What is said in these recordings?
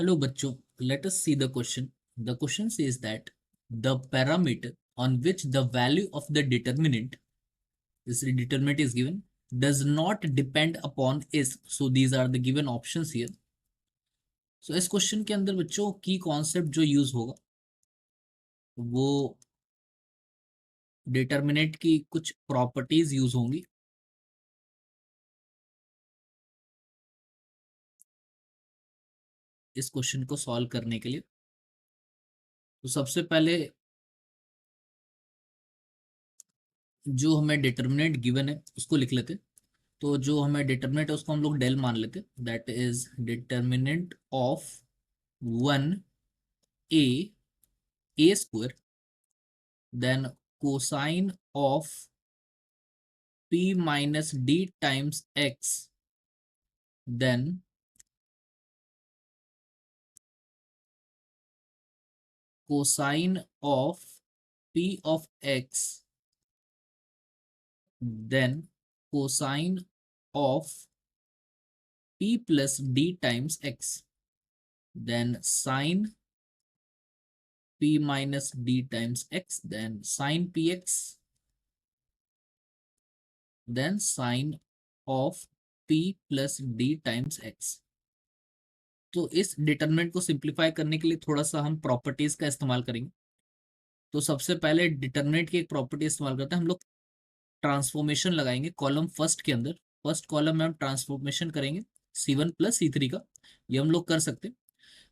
Hello bachcho, let us see the question. The question says that the parameter on which the value of the determinant, this determinant is given, does not depend upon is. So these are the given options here. So इस question के अंदर बच्चों की concept जो use होगा वो determinant की कुछ प्रॉपर्टीज यूज होंगी। इस क्वेश्चन को सॉल्व करने के लिए तो सबसे पहले जो हमें डिटर्मिनेंट गिवन है उसको लिख लेते। तो जो हमें डिटर्मिनेंट है उसको हम लोग डेल मान लेते, that is determinant of 1 a square then cosine of p minus d times x then cosine of p of x then cosine of p plus d times x then sin p minus d times x then sin px then sin of p plus d times x। तो इस determinant को simplify करने के लिए थोड़ा सा हम properties का इस्तेमाल करेंगे। तो सबसे पहले डिटरमिनेंट की एक प्रॉपर्टी इस्तेमाल करते हैं हम लोग, ट्रांसफॉर्मेशन लगाएंगे कॉलम फर्स्ट के अंदर। फर्स्ट कॉलम में हम ट्रांसफॉर्मेशन करेंगे C1 प्लस C3 का, ये हम लोग कर सकते हैं।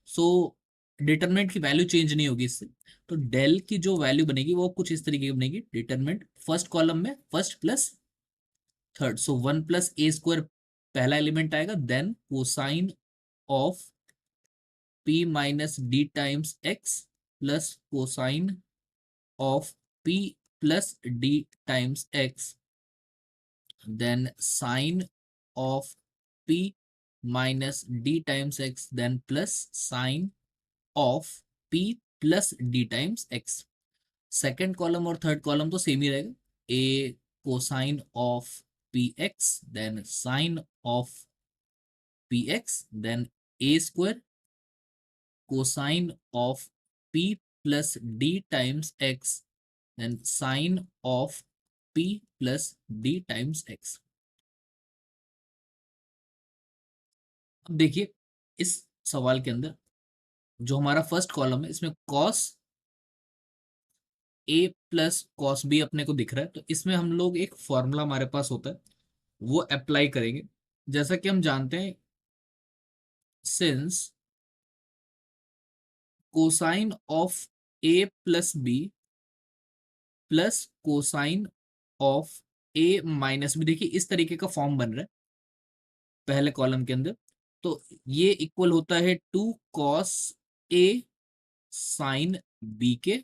सो डिटरमिनेंट की वैल्यू चेंज नहीं होगी इससे। तो डेल की जो वैल्यू बनेगी वो कुछ इस तरीके की बनेगी, डिटरमिनेंट फर्स्ट कॉलम में first plus third, so 1 plus a square पहला एलिमेंट आएगा, then cosine of p minus d times x plus cosine of p plus d times x then sine of p minus d times x then plus sine of p plus d times x। Second column और third column तो same ही रहेगा, a cosine of px then sine of px then a square cosine of p plus d times x then sine of p plus d times x। अब देखिए इस सवाल के अंदर जो हमारा फर्स्ट कॉलम है इसमें cos a plus cos b अपने को दिख रहा है, तो इसमें हम लोग एक फॉर्मूला हमारे पास होता है वो अप्लाई करेंगे। जैसा कि हम जानते हैं, since cosine of a plus b plus cosine of a minus b, देखिए इस तरीके का फॉर्म बन रहा है पहले कॉलम के अंदर। तो ये इक्वल होता है 2 cos a साइन b के,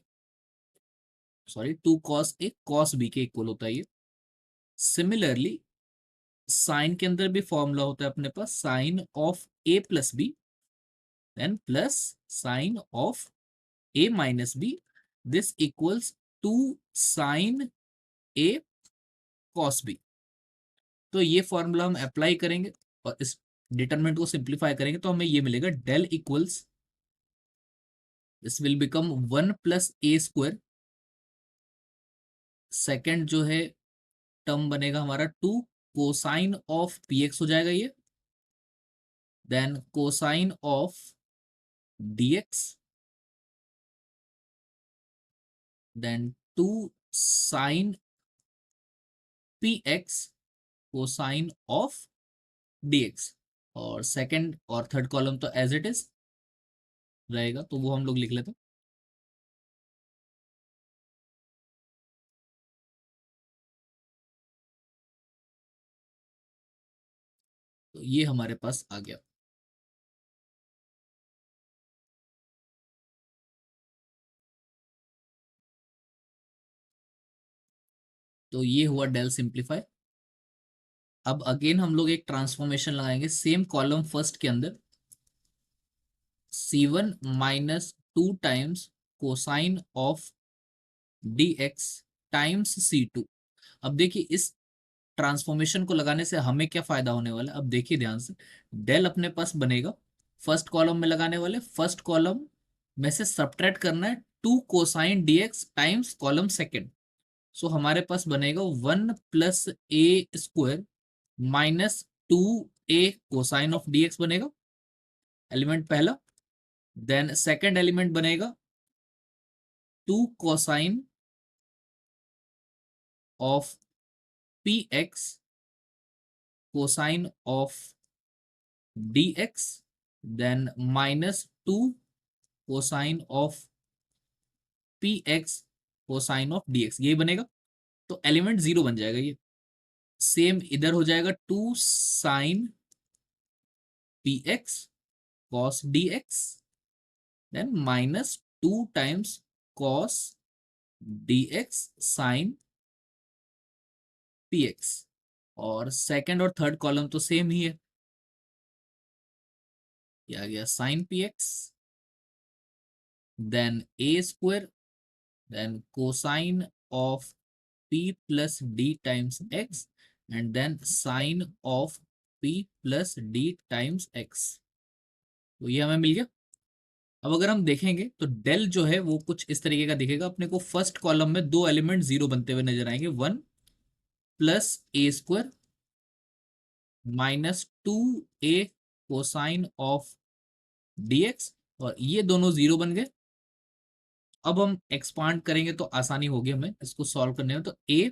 sorry 2 cos a cos b के इक्वल होता है ये। सिमिलरली साइन के अंदर भी फॉर्मूला होता है अपने पास, sine of a plus b then plus sine of a minus b, this equals 2 sin a cos b। तो ये फॉर्मूला हम अप्लाई करेंगे और इस डिटरमिनेंट को सिंप्लीफाई करेंगे तो हमें ये मिलेगा, del equals this will become 1 plus a square, second जो है टर्म बनेगा हमारा 2 कोसाइन ऑफ पी एक्स हो जाएगा ये, then cosine of dx then 2 sin px cosine of dx। और सेकंड और थर्ड कॉलम तो एज इट इज रहेगा तो वो हम लोग लिख लेते हैं। तो ये हमारे पास आ गया। तो ये हुआ डेल सिंप्लीफाई। अब अगेन हम लोग एक ट्रांसफॉर्मेशन लगाएंगे सेम कॉलम फर्स्ट के अंदर, C1 minus 2 times cosine of dx times C2। अब देखिए इस ट्रांसफॉर्मेशन को लगाने से हमें क्या फायदा होने वाला है, अब देखिए ध्यान से, डेल अपने पास बनेगा फर्स्ट कॉलम में लगाने वाले, फर्स्ट कॉलम में से सब्ट्रैक्ट करना है 2 cosine dx times column second. So हमारे पास बनेगा 1 + a² -2a cosine of dx बनेगा, एलिमेंट पहला। देन सेकेंड एलिमेंट बनेगा 2 cosine of p x cosine of dx, then -2 cosine of p x cosine of dx, ये बनेगा। तो एलिमेंट 0 बन जाएगा ये। सेम इधर हो जाएगा 2 sine p x cos dx, then -2 times cos dx sine px। और सेकंड और थर्ड कॉलम तो सेम ही है, ये आ गया sine px, then a², then cosine of p + d times x, and then sine of p + d times x। तो ये हमें मिल गया। अब अगर हम देखेंगे तो डेल जो है वो कुछ इस तरीके का दिखेगा अपने को। फर्स्ट कॉलम में दो एलिमेंट 0 बनते हुए नजर आएंगे, 1 + a² -2a cosine of dx, और ये दोनों 0 बन गए। अब हम एक्सपांड करेंगे तो आसानी होगी हमें इसको सॉल्व करने में। तो a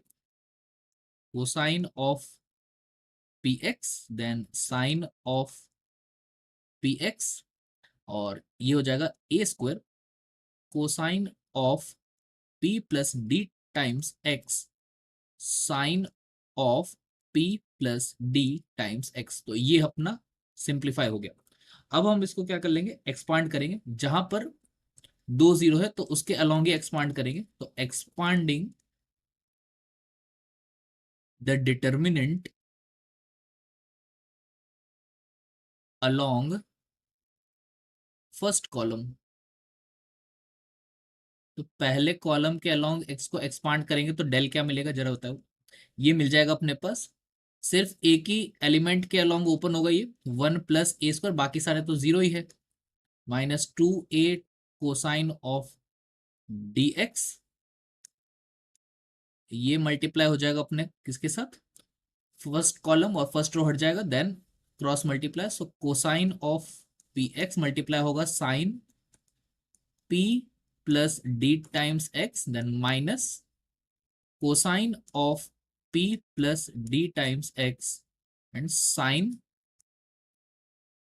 cosine of px, then sine of px, और ये हो जाएगा a² cosine of p + d times x sine of p + d times x। तो ये अपना सिंप्लीफाई हो गया। अब हम इसको क्या कर लेंगे, एक्सपांड करेंगे। जहां पर 2 0 है तो उसके अलोंग ही एक्सपांड करेंगे। तो expanding the determinant along first column, तो पहले कॉलम के अलोंग x को एक्सपांड करेंगे तो डेल क्या मिलेगा जरा बताओ। ये मिल जाएगा अपने पास, सिर्फ एक ही एलिमेंट के अलोंग ओपन होगा ये 1 + a², बाकी सारे तो 0 ही है। -2a कोसाइन ऑफ dx, ये मल्टीप्लाई हो जाएगा अपने किसके साथ, फर्स्ट कॉलम और फर्स्ट रो हट जाएगा, then cross multiply. So cosine of p x multiply होगा sine p + d times x, then minus cosine of p + d times x and sine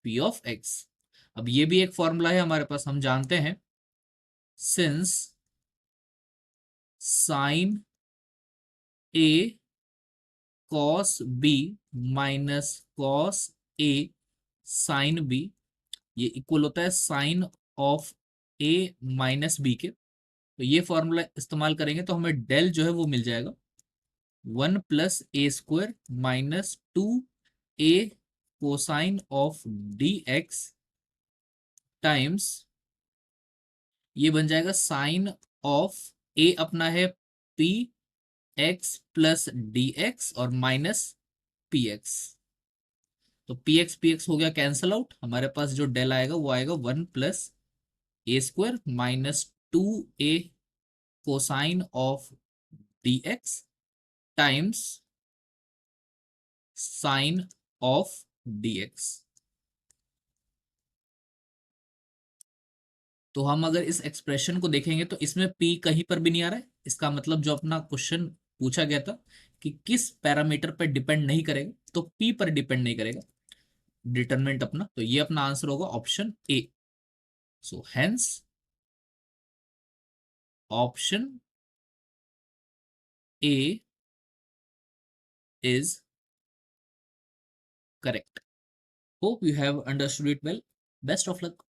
p of x। अब ये भी एक formula है हमारे पास, हम जानते हैं since sine a cos b minus cos a sine b, ये इक्वल होता है sine of a minus b के। तो ये फॉर्मूला इस्तेमाल करेंगे तो हमें डेल जो है वो मिल जाएगा 1 + a² -2a cosine of dx times, ये बन जाएगा साइन ऑफ a अपना है p x + dx और माइनस px। तो px हो गया कैंसल आउट, हमारे पास जो डेल आएगा वो आएगा 1 + a² -2a cosine of dx times sign of dx। तो हम अगर इस एक्सप्रेशन को देखेंगे तो इसमें p कहीं पर भी नहीं आ रहा है। इसका मतलब जो अपना क्वेश्चन पूछा गया था कि किस पैरामीटर पर डिपेंड नहीं करेगा, तो p पर डिपेंड नहीं करेगा डिटरमिनेंट अपना। तो ये अपना आंसर होगा option A. So hence option A is correct. Hope you have understood it well. Best of luck.